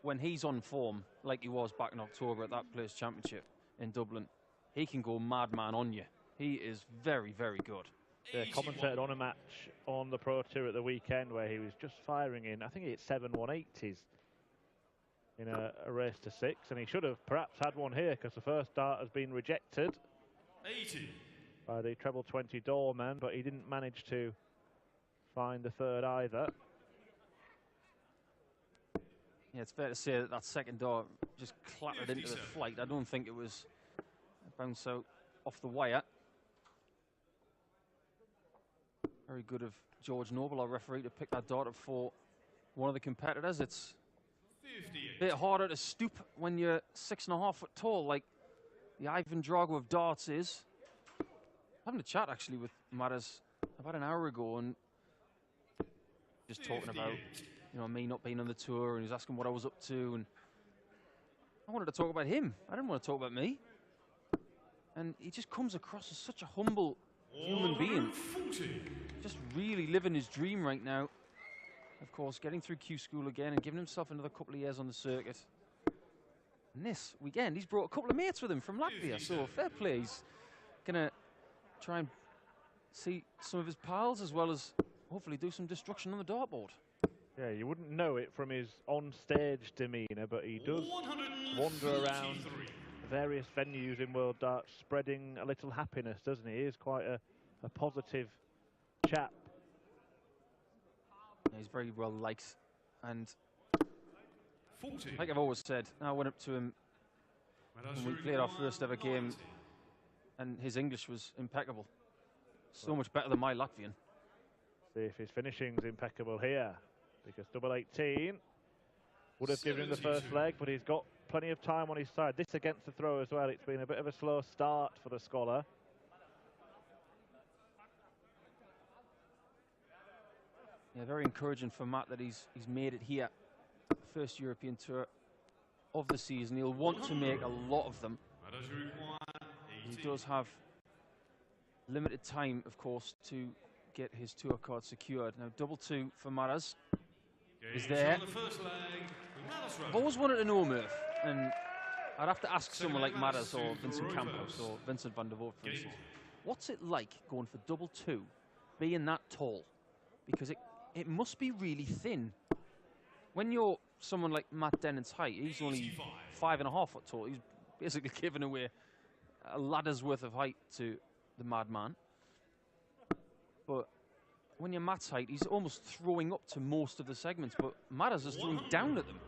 when he's on form, like he was back in October at that Players' Championship in Dublin, he can go madman on you. He is very, very good. Yeah, commentated on a match on the Pro Tour at the weekend where he was just firing in, I think he hit 7 180s in a race to 6, and he should have perhaps had one here because the first dart has been rejected 80 by the treble 20 doorman, but he didn't manage to find the third either. Yeah, it's fair to say that that second dart just clattered into the flight. I don't think it was a bounce out off the wire. Very good of George Noble, our referee, to pick that dart up for one of the competitors. It's a bit harder to stoop when you're 6.5 foot tall, like the Ivan Drago of darts is. Having a chat actually with Madars about an hour ago, and just talking about, you know, me not being on the tour, and he was asking what I was up to, and I wanted to talk about him. I didn't want to talk about me. And he just comes across as such a humble human being, just really living his dream right now. Of course, getting through Q school again and giving himself another couple of years on the circuit. And this weekend, he's brought a couple of mates with him from Latvia, so fair play. He's gonna try and see some of his pals, as well as hopefully do some destruction on the dartboard. Yeah, you wouldn't know it from his on-stage demeanour, but he does wander around various venues in World Darts, spreading a little happiness, doesn't he? He is quite a positive chap. Yeah, he's very well liked, and like I've always said, I went up to him when we played our first ever game, and his English was impeccable. So much better than my Latvian. See if his finishing's impeccable here, because double 18 would have given him the first leg, but he's got plenty of time on his side. This against the throw as well. It's been a bit of a slow start for the scholar. Yeah, very encouraging for Matt that he's made it here. First European tour of the season. He'll want to make a lot of them. He does have limited time, of course, to get his tour card secured. Now, double 2 for Madars is there. I've always wanted to know, Murph, and I'd have to ask someone like Madars or Vincent Campos or Vincent van der Voort, for instance, what's it like going for double 2, being that tall? Because it must be really thin. When you're someone like Matt Dennant's height, he's only 5.5 foot tall. He's basically giving away a ladder's worth of height to the madman. But when you're Matt's height, he's almost throwing up to most of the segments, but Madars is throwing down at them.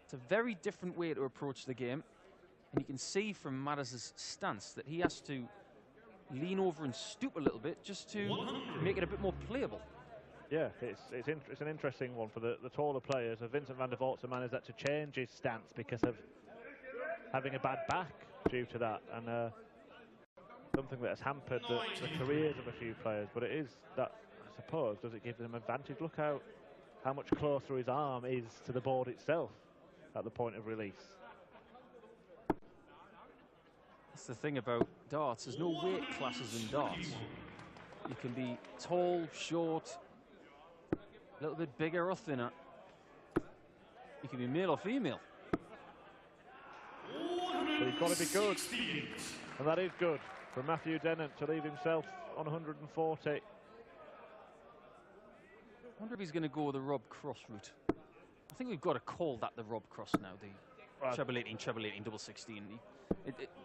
It's a very different way to approach the game, and you can see from Madars' stance that he has to lean over and stoop a little bit just to make it a bit more playable. Yeah, it's an interesting one for the taller players. Vincent van der Voort's a man has had to change his stance because of having a bad back due to that, and something that has hampered the careers of a few players. But it is that, I suppose, does it give them advantage? Look how much closer his arm is to the board itself at the point of release. That's the thing about darts. There's no weight classes in darts. You can be tall, short, a little bit bigger or thinner. You can be male or female. But he's got to be good, and that is good for Matthew Dennant to leave himself on 140. I wonder if he's going to go the Rob Cross route. I think we've got to call that the Rob Cross now, the treble 18, double 16.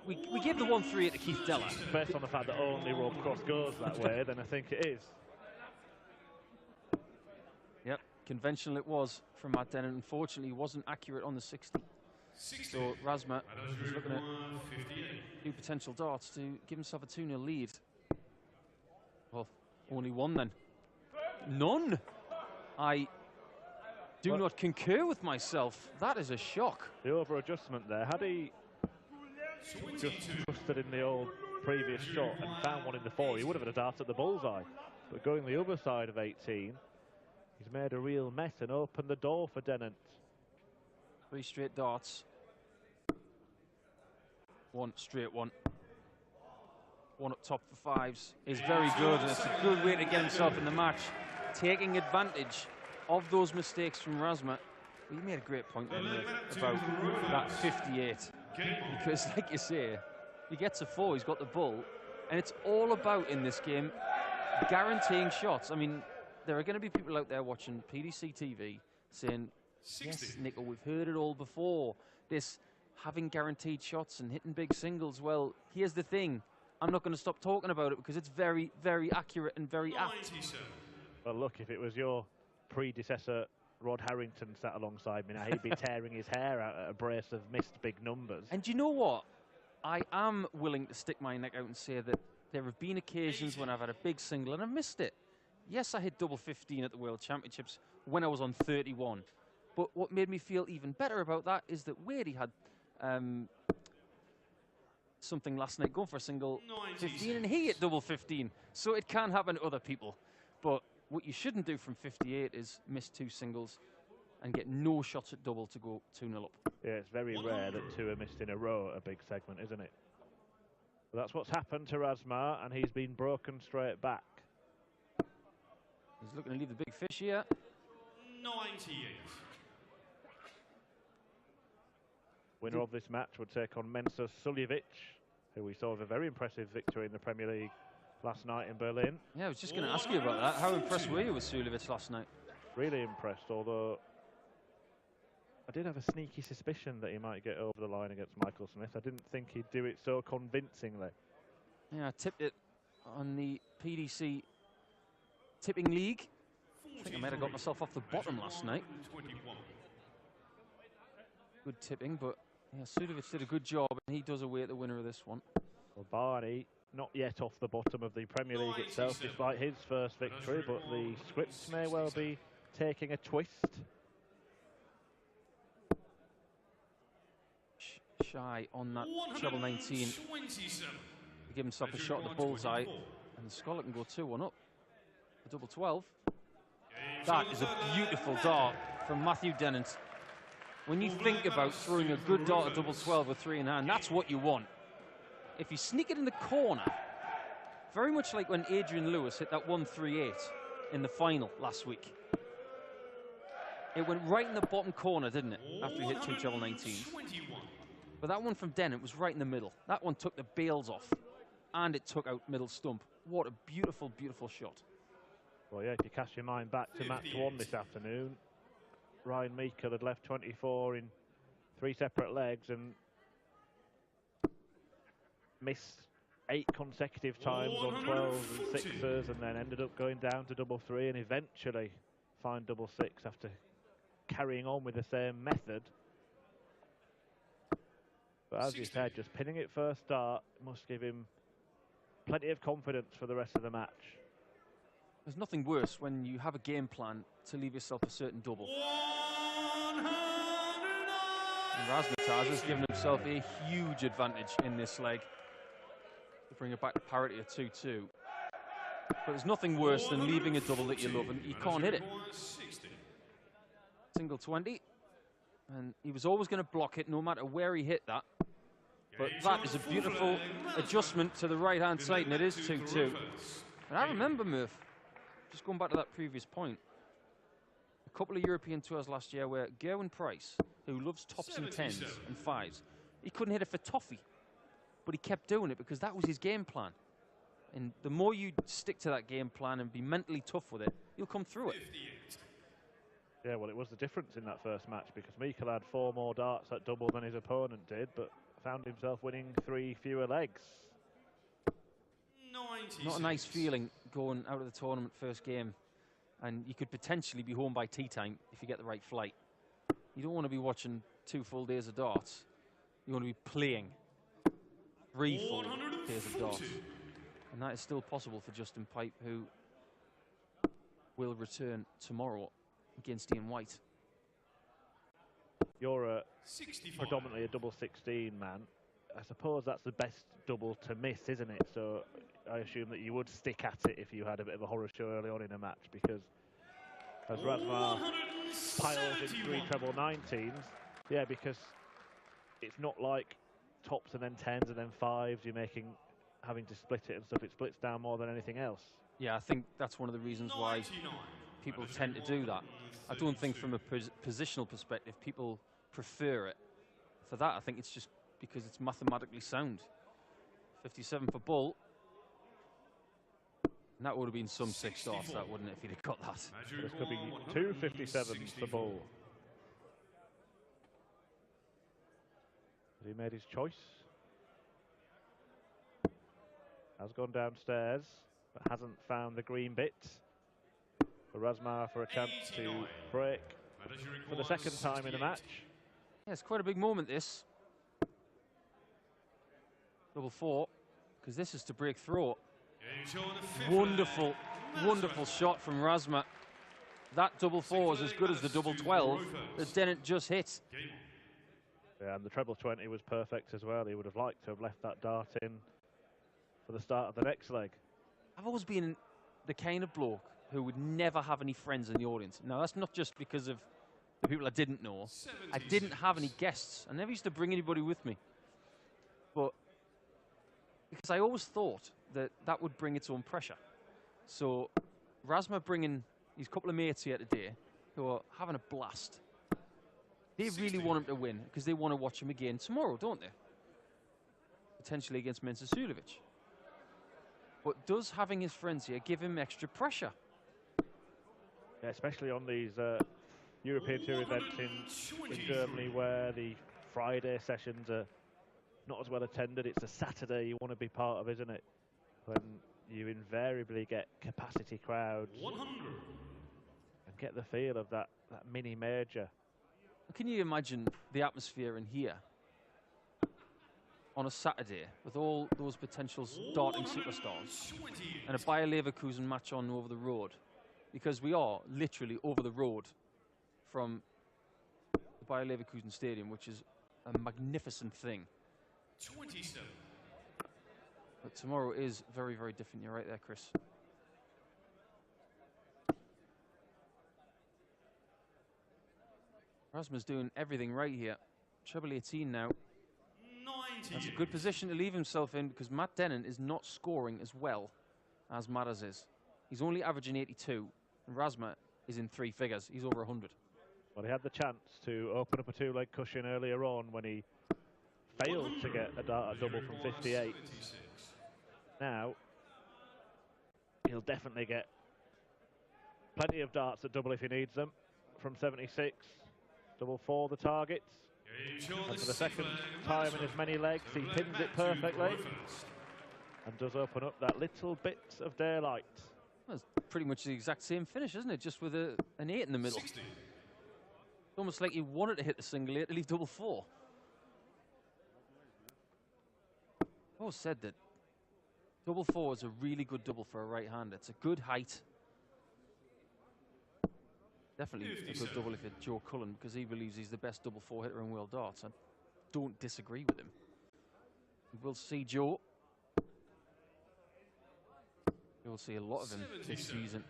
We gave the 1-3 to Keith Della. Based on the fact that only Rob Cross goes that way, then I think it is. Yep, conventional it was from Matt Dennant. Unfortunately, he wasn't accurate on the 60. So Razma is looking at 2 potential darts to give himself a 2-0 lead. Well, only one then. None! I do not concur with myself. That is a shock. The over-adjustment there. Had he just trusted in the old previous shot and found one in the 4, he would have had a dart at the bullseye. But going the other side of 18, he's made a real mess and opened the door for Dennant. 3 straight darts. 1 straight one. 1 up top for 5s is very good, and it's a good way to get himself in the match. Taking advantage of those mistakes from Razma Well, you made a great point there, about that 58. Because, like you say, he gets a 4, he's got the ball, and it's all about, in this game, guaranteeing shots. I mean, there are going to be people out there watching PDC TV saying, yes, Nico, we've heard it all before. This having guaranteed shots and hitting big singles. Well, here's the thing. I'm not going to stop talking about it because it's very, very accurate and very apt. Well, look, if it was your predecessor, Rod Harrington, sat alongside me now, he'd be tearing his hair out at a brace of missed big numbers. And you know what? I am willing to stick my neck out and say that there have been occasions when I've had a big single and I've missed it. Yes, I hit double 15 at the World Championships when I was on 31. But what made me feel even better about that is that Wadey had something last night going for a single 15 and he hit double 15. So it can happen to other people. But what you shouldn't do from 58 is miss 2 singles and get no shots at double to go 2-0 up. Yeah, it's very rare that 2 are missed in a row at a big segment, isn't it? But that's what's happened to Razma, and he's been broken straight back. He's looking to leave the big fish here. 98. Winner of this match would take on Mensa Suljevic, who we saw with a very impressive victory in the Premier League last night in Berlin. Yeah, I was just going to ask you about that. How impressed were you with Suljevic last night? Really impressed, although I did have a sneaky suspicion that he might get over the line against Michael Smith. I didn't think he'd do it so convincingly. Yeah, I tipped it on the PDC tipping league. I think I might have got myself off the bottom last night. Good tipping, but yeah, Suljevic did a good job, and he does await the winner of this one. Well, Barney, not yet off the bottom of the Premier League itself, despite his first victory, but the scripts may well be taking a twist. Shy on that treble 19 to give himself a shot at the bullseye, and the scholar can go 2-1 up. A double 12. That is a beautiful dart from Matthew Dennant. When you think about throwing a good dart at double 12 with 3 in hand, that's what you want. If you sneak it in the corner, very much like when Adrian Lewis hit that 138 in the final last week. It went right in the bottom corner, didn't it, after he hit 2 treble 19s. But that one from Dennant was right in the middle. That one took the bails off, and it took out middle stump. What a beautiful, beautiful shot. Well, yeah, if you cast your mind back to match 1 this afternoon, Ryan Meikle had left 24 in 3 separate legs and missed 8 consecutive times on 12s and 6s, and then ended up going down to double 3 and eventually find double 6 after carrying on with the same method. But as you said, just pinning it first start must give him plenty of confidence for the rest of the match. There's nothing worse when you have a game plan to leave yourself a certain double. And Razmataz has given himself a huge advantage in this leg to bring it back to parity at 2-2. But there's nothing worse than leaving a double that you love and you can't hit it. Single 20. And he was always going to block it no matter where he hit that. But that is a beautiful adjustment to the right-hand side, and it is 2-2. And I remember, Murph, just going back to that previous point, a couple of European tours last year where Gerwin Price, who loves tops and 10s and 5s, he couldn't hit it for toffee. But he kept doing it because that was his game plan. And the more you stick to that game plan and be mentally tough with it, you'll come through it. Yeah, well, it was the difference in that first match because Meikle had 4 more darts at double than his opponent did, but found himself winning 3 fewer legs. Not a nice feeling going out of the tournament first game, and you could potentially be home by tea time if you get the right flight. You don't want to be watching 2 full days of darts. You want to be playing 3 full days of darts. And that is still possible for Justin Pipe, who will return tomorrow against Ian White. You're predominantly a double 16 man. I suppose that's the best double to miss, isn't it? So I assume that you would stick at it if you had a bit of a horror show early on in a match, because as Razma piles in 3 treble 19s, yeah, because it's not like tops and then 10s and then 5s, you're having to split it and stuff. It splits down more than anything else. Yeah, I think that's one of the reasons why people tend to do that. I don't think from a positional perspective people prefer it. For that, I think it's just because it's mathematically sound. 57 for Bull. And that would have been some 6 darts, that wouldn't it, if he'd have got that. This could be 2 57s for Bull. Has he made his choice? Has gone downstairs, but hasn't found the green bit. For Razma for a chance to break for the second time in the match. Yeah, it's quite a big moment, this. Double 4, because this is to break through. Wonderful, wonderful shot from Razma. That double 4 is as good as the double 12 that Dennant just hit. Yeah, and the treble 20 was perfect as well. He would have liked to have left that dart in for the start of the next leg. I've always been the kind of bloke who would never have any friends in the audience. Now, that's not just because of the people I didn't know. I didn't have any guests. I never used to bring anybody with me. But because I always thought that that would bring its own pressure. So Razma bringing his couple of mates here today who are having a blast. They really want him to win because they want to watch him again tomorrow, don't they? Potentially against Mensah-Suljovic. But does having his friends here give him extra pressure? Yeah, especially on these European Tour events in Germany where the Friday sessions are not as well attended. It's a Saturday you want to be part of, isn't it? When you invariably get capacity crowds 100. and get the feel of that mini major. Can you imagine the atmosphere in here on a Saturday with all those potential darting superstars and a Bayer Leverkusen match on over the road? Because we are literally over the road from the Bayer Leverkusen Stadium, which is a magnificent thing. 27. But tomorrow is very, very different. You're right there, Chris. Razma's doing everything right here. Treble 18 now. 90. That's a good position to leave himself in because Matt Dennant is not scoring as well as Madars is. He's only averaging 82, and Razma is in 3 figures. He's over 100. Well, he had the chance to open up a 2-leg cushion earlier on when he failed to get a double from 58. Now, he'll definitely get plenty of darts at double if he needs them from 76. Double 4 the targets. And for the second time in as many legs, he pins it perfectly and does open up that little bit of daylight. That's pretty much the exact same finish, isn't it? Just with an 8 in the middle. 60. It's almost like you wanted to hit the single 8 to leave double 4. I've always said that double 4 is a really good double for a right-hander. It's a good height. Definitely a good double if it's Joe Cullen, because he believes he's the best double 4 hitter in world darts. I don't disagree with him. We'll see Joe. You'll see a lot of him this season.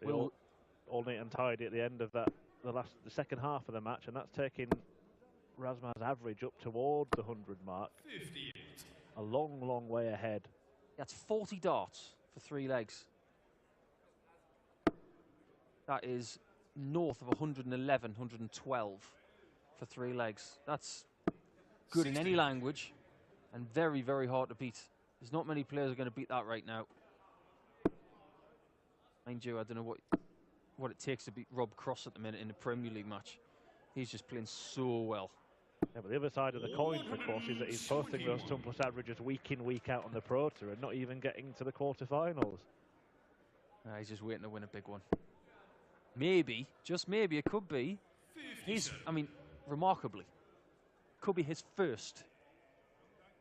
All neat and tidy at the end of the second half of the match, and that's taking Razma's average up towards the 100 mark. 58. A long, long way ahead. That's 40 darts for 3 legs. That is north of 111, 112 for 3 legs. That's good 60. In any language and very, very hard to beat. There's not many players who are going to beat that right now. Mind you, I don't know what it takes to beat Rob Cross at the minute in the Premier League match. He's just playing so well. Yeah, but the other side of the coin, of course, is that he's posting those ton plus averages week in, week out on the Pro Tour and not even getting to the quarterfinals. He's just waiting to win a big one. Maybe, just maybe, it could be. Remarkably, could be his first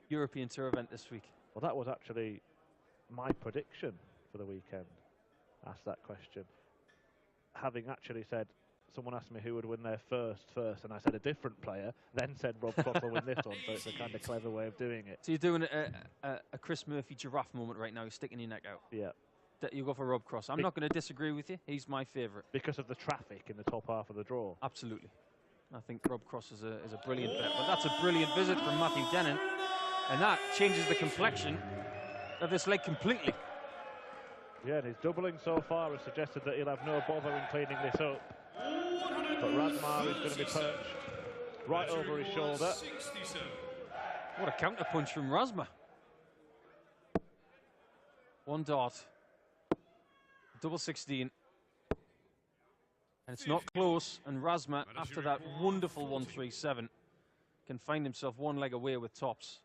European Tour event this week. Well, that was actually my prediction for the weekend. Asked that question. Having actually said, someone asked me who would win their first, and I said a different player, then said Rob Cross will win this one, so it's a kind of clever way of doing it. So you're doing a Chris Murphy giraffe moment right now, you're sticking your neck out. Yeah. You go for Rob Cross. I'm not going to disagree with you. He's my favourite. Because of the traffic in the top half of the draw. Absolutely. I think Rob Cross is a brilliant bet. But that's a brilliant visit from Matthew Dennant. And that changes the complexion of this leg completely. Yeah, and his doubling so far has suggested that he'll have no bother in cleaning this up. But Razma is going to be perched right over his shoulder. What a counter punch from Razma. One dart. Double 16. And it's not close. And Razma, after that wonderful 137, can find himself one leg away with tops.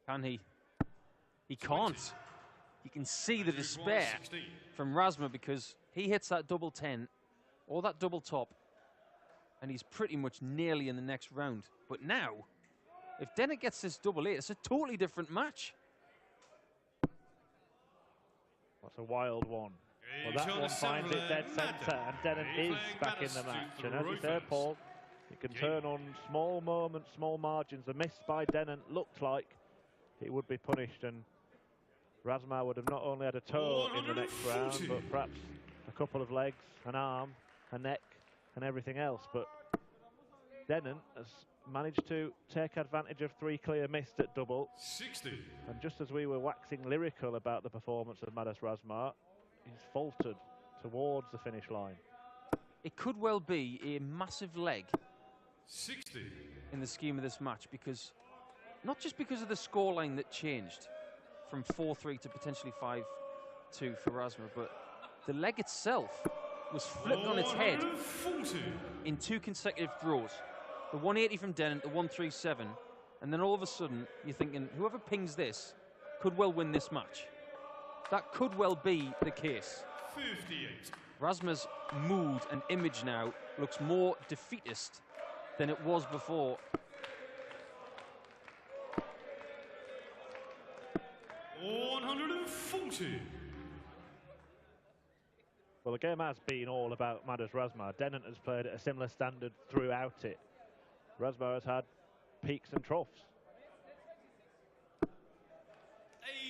Can he? He can't. You can see the despair from Razma because he hits that double 10 or that double top and he's pretty much nearly in the next round. But now, if Dennant gets this double 8, it's a totally different match. That's a wild one. Well, that one finds it dead centre, and Dennant is back in the match. And as you said, Paul, it can turn on small moments, small margins. The miss by Dennant looked like it would be punished, and Razma would have not only had a toe in the next round, but perhaps a couple of legs, an arm, a neck, and everything else. But Dennant has managed to take advantage of 3 clear missed at double. 60. And just as we were waxing lyrical about the performance of Madars Razma, he's faltered towards the finish line. It could well be a massive leg 60. in the scheme of this match, because not just because of the scoreline that changed from 4-3 to potentially 5-2 for Razma, but the leg itself was flipped on its head in 2 consecutive throws. The 180 from Dennant, the 137, and then all of a sudden you're thinking, whoever pings this could well win this match. That could well be the case. 58. Razma's mood and image now looks more defeatist than it was before. Well, the game has been all about Madars Razma. Dennant has played at a similar standard throughout it. Razma has had peaks and troughs.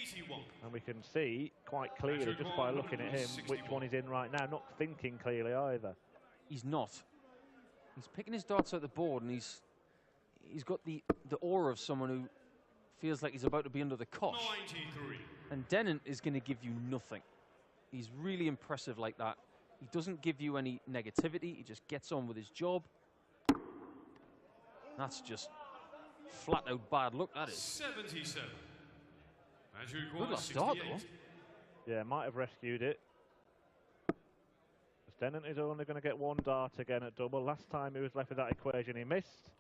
81. And we can see quite clearly, just by looking at him, which one he's in right now. Not thinking clearly either. He's not. He's picking his darts out the board, and he's got the aura of someone who feels like he's about to be under the cosh. 93. And Dennant is going to give you nothing. He's really impressive like that. He doesn't give you any negativity. He just gets on with his job. That's just flat out bad luck, that is. 77. Good last start, though. Yeah, might have rescued it. Dennant is only going to get 1 dart again at double. Last time he was left with that equation, he missed.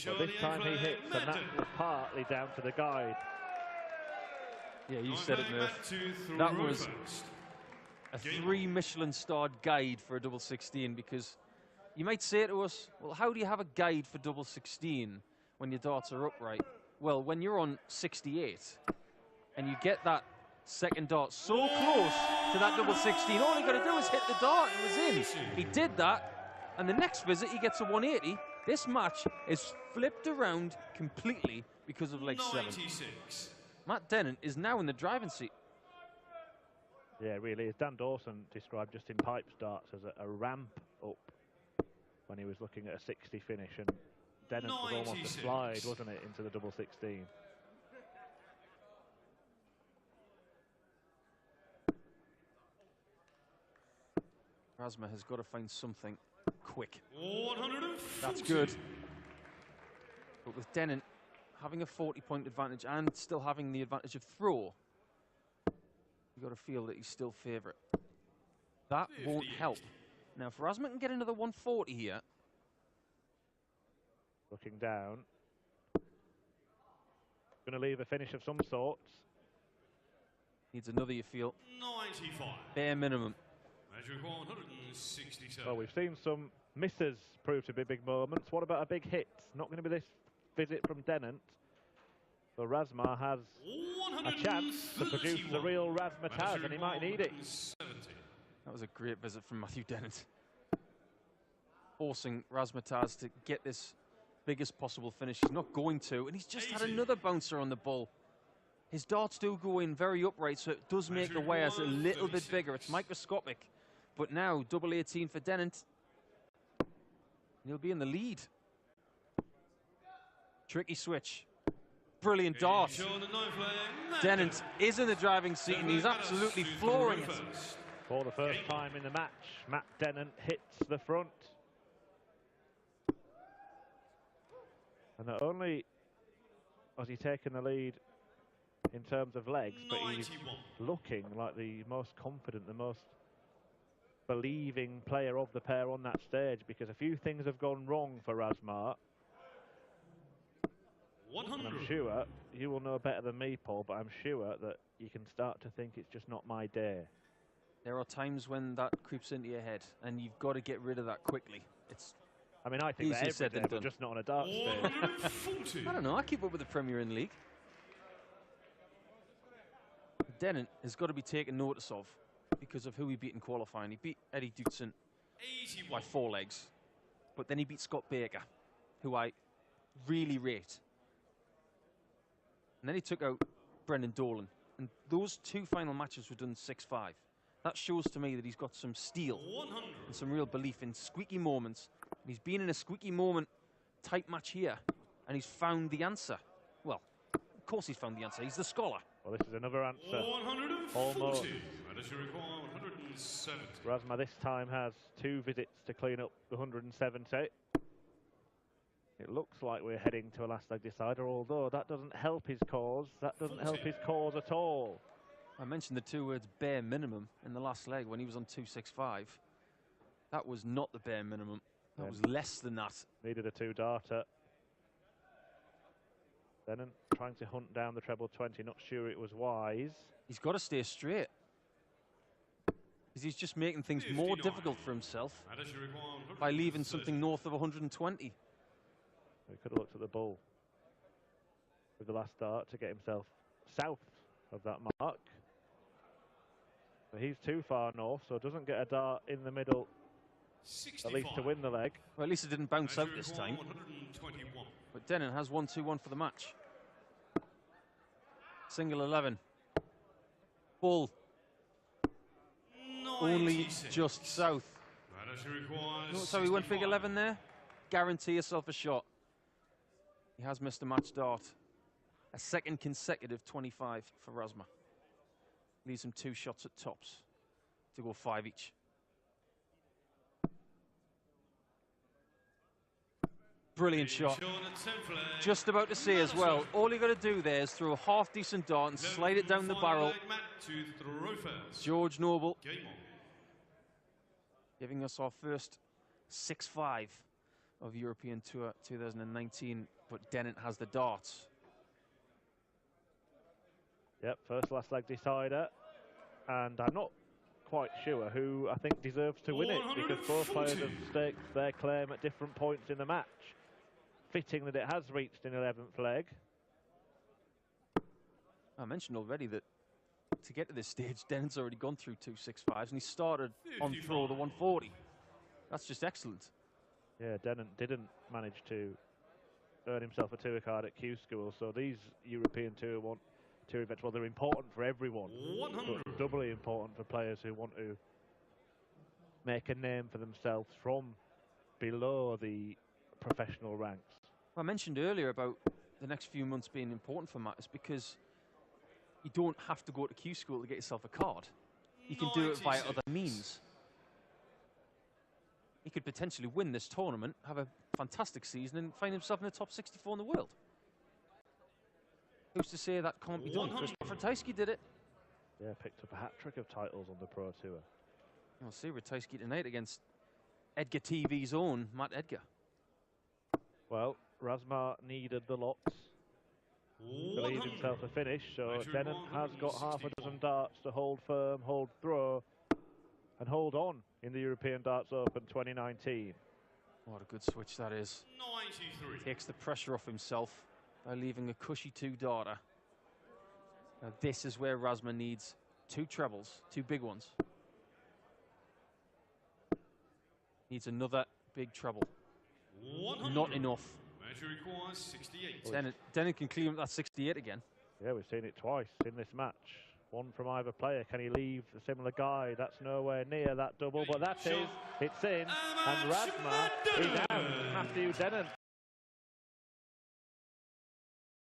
But this time he hits, and that was partly down to the guide. Yeah, you said it, Murph. That was a 3 Michelin-starred guide for a double 16, because you might say to us, well, how do you have a guide for double 16 when your darts are upright? Well, when you're on 68 and you get that second dart so close to that double 16, all you got to do is hit the dart and it was in. He did that, and the next visit he gets a 180. This match is flipped around completely because of leg 7. Matt Dennant is now in the driving seat. Yeah, really, as Dan Dawson described just in Pipe's darts as a ramp up when he was looking at a 60 finish, and Dennant was almost a slide, wasn't it, into the double 16. Razma has got to find something quick. 140. That's good. But with Dennant having a 40-point advantage and still having the advantage of throw, you've got to feel that he's still favourite. That won't help. Now, if Razma can get another 140 here. Looking down. Going to leave a finish of some sorts. Needs another, you feel. 95. Bare minimum. Well, we've seen some misses prove to be big moments. What about a big hit? Not going to be this visit from Dennant. So Razma has a chance to produce the real Razmataz, and he might need it. That was a great visit from Matthew Dennant. Forcing Razmataz to get this biggest possible finish. He's not going to, and he's just had another bouncer on the ball. His darts do go in very upright, so it does make the wires a little bit bigger. It's microscopic. But now, double 18 for Dennant. He'll be in the lead. Tricky switch. Brilliant dart. Dennant is in the driving seat and he's absolutely flooring it. For the first time in the match, Matt Dennant hits the front. And not only has he taken the lead in terms of legs, but he's looking like the most confident, the most believing player of the pair on that stage, because a few things have gone wrong for Razma. And I'm sure you will know better than me, Paul, but I'm sure that you can start to think it's just not my day. There are times when that creeps into your head, and you've got to get rid of that quickly. It's I mean, I think easier that every day, but just not on a dart stage. I don't know, I keep up with the Premier League. Dennant has got to be taken notice of because of who he beat in qualifying. He beat Eddie Dootson by 4 legs, but then he beat Scott Baker, who I really rate. And then he took out Brendan Dolan. And those 2 final matches were done 6-5. That shows to me that he's got some steel and some real belief in squeaky moments. And he's been in a squeaky moment type match here, and he's found the answer. Well, of course he's found the answer. He's the scholar. Well, this is another answer. 140. Almost. That is your require 170. Razma this time has 2 visits to clean up the 170. It looks like we're heading to a last leg decider, although that doesn't help his cause. That doesn't help his cause at all. I mentioned the 2 words bare minimum in the last leg when he was on 265. That was not the bare minimum. That was less than that. Needed a 2-darter. Dennant trying to hunt down the treble 20, not sure it was wise. He's got to stay straight. Because he's just making things more difficult for himself by leaving something north of 120. He could have looked at the bull with the last dart to get himself south of that mark. But he's too far north, so doesn't get a dart in the middle, 65. At least to win the leg. Well, at least it didn't bounce out this time. But Dennant has 1-2-1 for the match. Single 11. Bull. Only just south. Notice how he went big 11 there? Guarantee yourself a shot. He has missed a match dart. A second consecutive 25 for Razma. Leaves him 2 shots at tops to go 5 each. Brilliant shot. Just about to say as well, all you got to do there is throw a half-decent dart and slide it down the barrel. George Noble giving us our first 6-5 of European Tour 2019, but Dennant has the darts. Yep, first last leg decider, and I'm not quite sure who I think deserves to win it, because both players have staked their claim at different points in the match. Fitting that it has reached an 11th leg. I mentioned already that to get to this stage, Dennant's already gone through 2 6-5s, and he started on throw the 140. That's just excellent. Yeah, Dennant didn't manage to earn himself a tour card at Q School, so these European Tour events, well, they're important for everyone, but doubly important for players who want to make a name for themselves from below the professional ranks. I mentioned earlier about the next few months being important for Matt is because you don't have to go to Q School to get yourself a card. You can do it via other means. He could potentially win this tournament, have a fantastic season, and find himself in the top 64 in the world. Who's to say that can't be done? Ratajski did it. Yeah, picked up a hat-trick of titles on the Pro Tour. We'll see Ratajski tonight against Edgar TV's own Matt Edgar. Well, Razma needed the lots to leave himself a finish, so Dennant has got half a dozen darts to hold firm, hold throw, and hold on in the European Darts Open 2019. What a good switch that is. 93. Takes the pressure off himself by leaving a cushy 2-darter. Now this is where Razma needs 2 trebles, 2 big ones. Needs another big treble. Not enough. Requires 68. Dennant can clean up that 68 again. Yeah, we've seen it twice in this match. One from either player. Can he leave a similar guy? That's nowhere near that double, but that is, it's in, and Razma is out after Dennant.